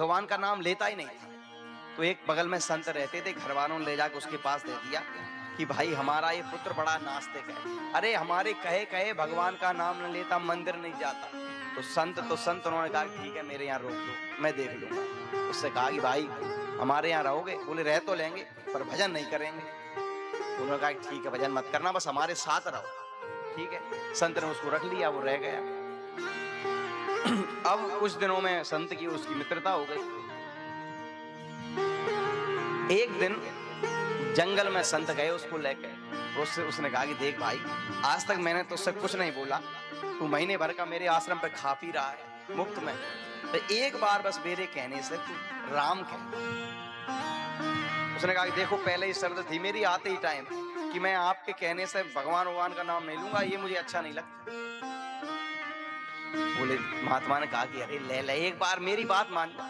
भगवान का नाम लेता ही नहीं था। तो एक बगल में संत रहते थे, घर वालों ने ले जाकर उसके पास दे दिया कि भाई हमारा ये पुत्र बड़ा नास्तिक है, अरे हमारे कहे कहे भगवान का नाम न लेता, मंदिर नहीं जाता। तो संत उन्होंने कहा ठीक है मेरे यहाँ रोक दो, मैं देख लूंगा। उससे कहा कि भाई हमारे यहाँ रहोगे? बोले रह तो लेंगे पर भजन नहीं करेंगे। तो उन्होंने कहा ठीक है भजन मत करना, बस हमारे साथ रहो। ठीक है, संत ने उसको रख लिया, वो रह गया। अब कुछ दिनों में संत की उसकी मित्रता हो गई। एक दिन जंगल में संत गए उसको लेकर, उसने कहा कि देख भाई, आज तक मैंने तुझसे कुछ नहीं बोला, तू महीने भर का मेरे आश्रम पे खा पी रहा है मुफ्त में, तो एक बार बस मेरे कहने से तू राम कह। उसने कहा कि देखो पहले ही शर्त थी मेरी आते ही टाइम कि मैं आपके कहने से भगवान का नाम नहीं लूंगा, ये मुझे अच्छा नहीं लगता। बोले महात्मा ने कहा कि अरे ले ले एक बार मेरी बात मान जा।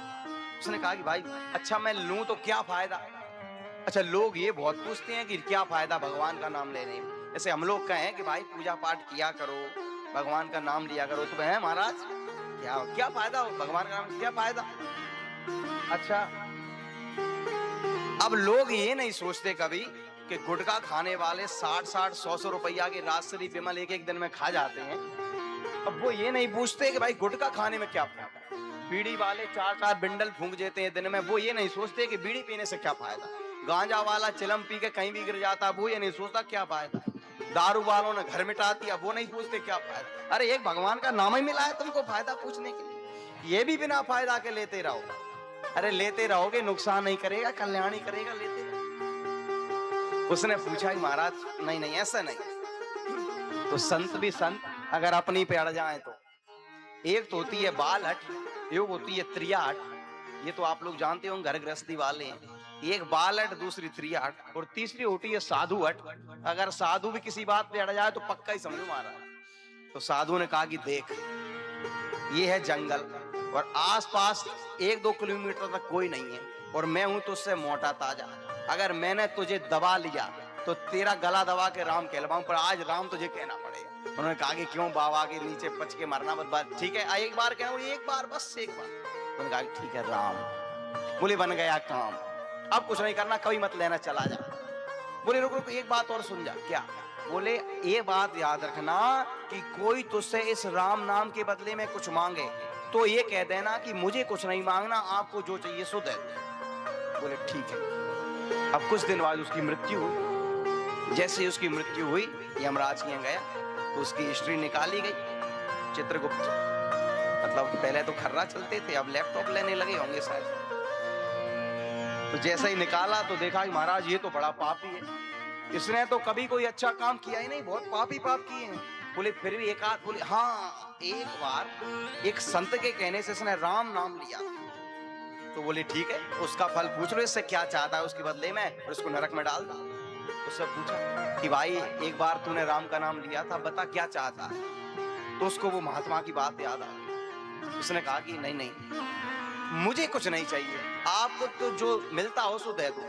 उसने कहा कि भाई अच्छा मैं लूं तो क्या फायदा? अच्छा लोग ये बहुत पूछते हैं कि क्या फायदा भगवान का नाम लेने में। जैसे हम लोग कहें कि भाई पूजा पाठ किया करो, भगवान का नाम लिया करो, तो है महाराज क्या क्या फायदा हो भगवान का नाम, क्या फायदा? अच्छा अब लोग ये नहीं सोचते कभी कि गुटखा खाने वाले 60-60 100-100 रुपया के राजश्री विमल एक एक दिन में खा जाते हैं। अब वो ये नहीं पूछते कि भाई गुटखा खाने में क्या फायदा, बीड़ी वाले 4-4 बिंडल फूंक देते हैं दिन में, वो ये नहीं सोचते कि बीड़ी पीने से क्या फायदा। गांजा वाला चिलम पी के कहीं भी गिर जाता, वो ये नहीं सोचता क्या फायदा। दारू वालों ने घर मिटा दिया, वो नहीं पूछते क्या फायदा। अरे एक भगवान का नाम ही मिला है तुमको फायदा पूछने के लिए, ये भी बिना फायदा के लेते रहो। अरे लेते रहोगे नुकसान नहीं करेगा, कल्याण ही करेगा, लेते रहो। उसने पूछा कि महाराज नहीं नहीं ऐसा नहीं। तो संत भी संत अगर अपनी पे अड़ जाए तो, एक तो होती है बाल हट, एक होती है त्रिया हट। ये तो आप लोग जानते हो घर गृहस्थी वाले हैं। एक बाल हट, दूसरी त्रिया हट, और तीसरी होती है साधु हट। अगर साधु भी किसी बात पे अड़ जाए तो पक्का ही समझो मारा। तो साधु ने कहा कि देख ये है जंगल और आसपास 1-2 किलोमीटर तक कोई नहीं है, और मैं हूं तुझसे मोटा ताजा। अगर मैंने तुझे दबा लिया तो तेरा गला दबा के राम कहलवाऊं, पर आज राम तुझे कहना पड़ेगा। उन्होंने कहा कि क्यों बाबा के नीचे पच के मरना बर्बाद, ठीक है एक बार कहना, एक बार बस एक बार। उन्होंने कहा ठीक है राम। बोले बन गया काम, अब कुछ नहीं करना, कभी मत लेना, चला जा। बोले रुक रुक एक बात और सुन जा। क्या? बोले ये बात याद रखना कि कोई तुझसे इस राम नाम के बदले में कुछ मांगे तो ये कह देना कि मुझे कुछ नहीं मांगना, आपको जो चाहिए सो दे। बोले ठीक है। अब कुछ दिन बाद उसकी मृत्यु हुई। जैसे उसकी मृत्यु हुई यमराज के यहाँ गया तो उसकी हिस्ट्री निकाली गई। चित्रगुप्त मतलब पहले तो खर्रा चलते थे, अब लैपटॉप लेने लगे होंगे शायद। तो जैसे ही निकाला तो देखा कि महाराज ये तो बड़ा पापी है, इसने तो कभी कोई अच्छा काम किया ही नहीं, बहुत पापी पाप किए हैं। बोले फिर भी एक आध, बोले हाँ एक बार एक संत के कहने से इसने राम नाम लिया। तो बोले ठीक है उसका फल पूछ लो, इससे क्या चाहता है उसके बदले में, और उसको नरक में डाल दो। उससे पूछा कि भाई एक बार तूने राम का नाम लिया था, बता क्या चाहता है। तो उसको वो महात्मा की बात याद आ गई। उसने कहा कि नहीं नहीं मुझे कुछ नहीं चाहिए, आपको तो जो मिलता हो सो दे दो।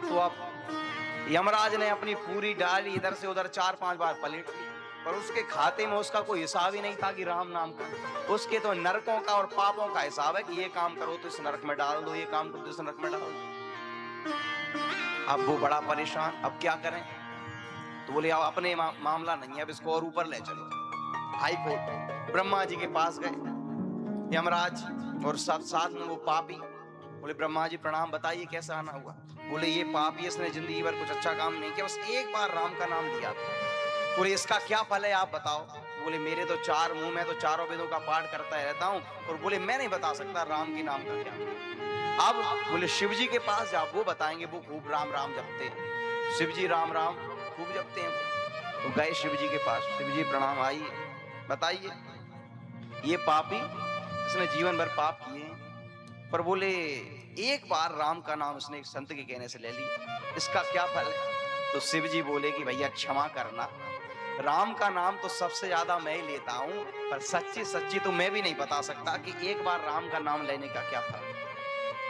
तो अब यमराज ने अपनी पूरी डाली इधर से उधर 4-5 बार पलट ली, पर उसके खाते में उसका कोई हिसाब ही नहीं था कि राम नाम का। उसके तो नरकों का और पापों का हिसाब है कि ये काम करो तो इस नरक में डाल दो, ये काम करो तो इस नरक में डाल दो। अब वो बड़ा परेशान, अब क्या करें। तो बोले अब अपने मामला नहीं है, अब इसको और ऊपर ले चलो। हाई कोर्ट ब्रह्मा जी के पास गए यमराज, और साथ में वो पापी। बोले ब्रह्मा जी प्रणाम, बताइए कैसा आना हुआ। बोले ये पापी इसने जिंदगी भर कुछ अच्छा काम नहीं किया, बस एक बार राम का नाम लिया था। बोले इसका क्या फल है आप बताओ। बोले मेरे तो 4 मुंह, मैं तो चारों वेदों का पाठ करता रहता हूँ, और बोले मैं नहीं बता सकता राम के नाम का क्या। अब बोले शिव जी के पास जाओ, वो बताएंगे, वो खूब राम राम जपते हैं, शिव जी राम राम खूब जपते हैं। तो गए शिव जी के पास, शिव जी प्रणाम, आइए बताइए ये पापी इसने जीवन भर पाप किए हैं, पर बोले एक बार राम का नाम उसने एक संत के कहने से ले लिया, इसका क्या फल है। तो शिव जी बोले कि भैया क्षमा करना, राम का नाम तो सबसे ज्यादा मैं ही लेता हूं, पर सच्ची सच्ची तो मैं भी नहीं बता सकता कि एक बार राम का नाम लेने का क्या फल है।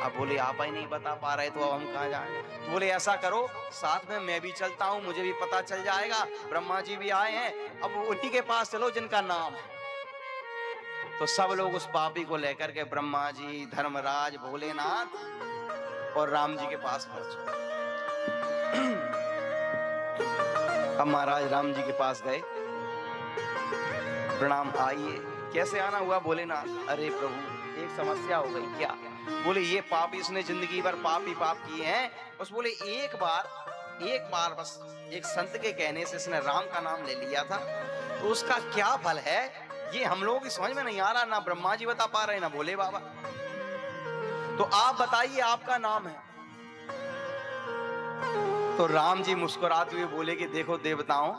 अब बोले आप ही नहीं बता पा रहे तो अब हम कहाँ जाएं। तो बोले ऐसा करो साथ में मैं भी चलता हूं, मुझे भी पता चल जाएगा, ब्रह्मा जी भी आए हैं, अब उन्हीं के पास चलो जिनका नाम है। तो सब लोग उस पापी को लेकर के ब्रह्मा जी, धर्मराज, भोलेनाथ और राम जी के पास पहुंचे। अब महाराज राम जी के पास गए, प्रणाम, आइए। कैसे आना हुआ? भोलेनाथ, अरे प्रभु एक समस्या हो गई। क्या? बोले ये पापी, इसने जिंदगी भर पाप ही पाप किए हैं, बस बोले एक बार बस एक संत के कहने से इसने राम का नाम ले लिया था, तो उसका क्या फल है ये हम लोगों की समझ में नहीं आ रहा। ना ब्रह्मा जी बता पा रहे, ना भोले बाबा। तो आप बताइए आपका नाम है। तो राम जी मुस्कुराते हुए बोले कि देखो देवताओं,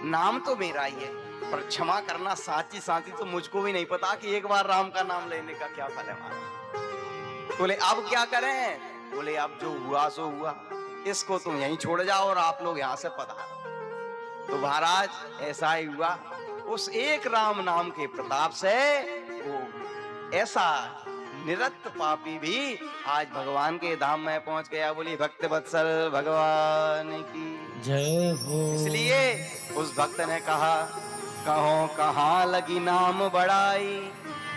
नाम तो मेरा ही है, पर क्षमा करना साची साची तो मुझको भी नहीं पता कि एक बार राम का नाम लेने का क्या फल है हमारा। बोले अब क्या करें? बोले अब जो हुआ सो हुआ, इसको तुम यहीं छोड़ जाओ और आप लोग यहां से पधारो। तो महाराज ऐसा ही हुआ, उस एक राम नाम के प्रताप से वो ऐसा निरस्त पापी भी आज भगवान के धाम में पहुंच गया। बोली भक्त वत्सल भगवान की जय हो। इसलिए उस भक्त ने कहा, कहो कहाँ लगी नाम बढ़ाई,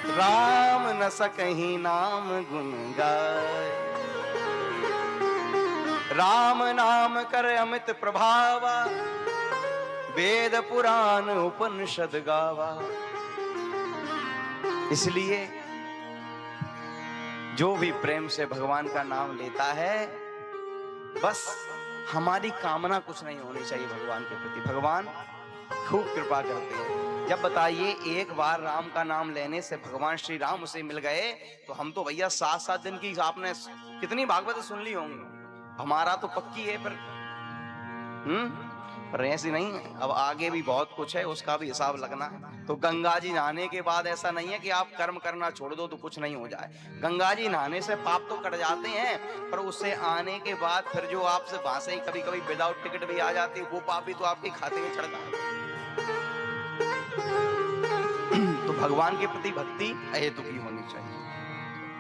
राम न सकही नाम गुण गाय। राम नाम कर अमित प्रभावा, वेद पुराण उपनिषद गावा। इसलिए जो भी प्रेम से भगवान का नाम लेता है, बस हमारी कामना कुछ नहीं होनी चाहिए भगवान के प्रति। भगवान खूब कृपा करते हैं। जब बताइए एक बार राम का नाम लेने से भगवान श्री राम उसे मिल गए, तो हम तो भैया 7-7 दिन की आपने कितनी भागवत सुन ली होंगी, हमारा तो पक्की है। पर ऐसी नहीं है, अब आगे भी बहुत कुछ है, उसका भी हिसाब लगना है। तो गंगा जी नहाने के बाद ऐसा नहीं है कि आप कर्म करना छोड़ दो तो कुछ नहीं हो जाए। गंगा जी नहाने से पाप तो कट जाते हैं, पर उससे आने के बाद फिर जो आपसे भाषा ही कभी कभी विदाउट टिकट भी आ जाती है, वो पाप भी तो आपके खाते में चढ़ता है। तो भगवान के प्रति भक्ति अहेतुकी होनी चाहिए।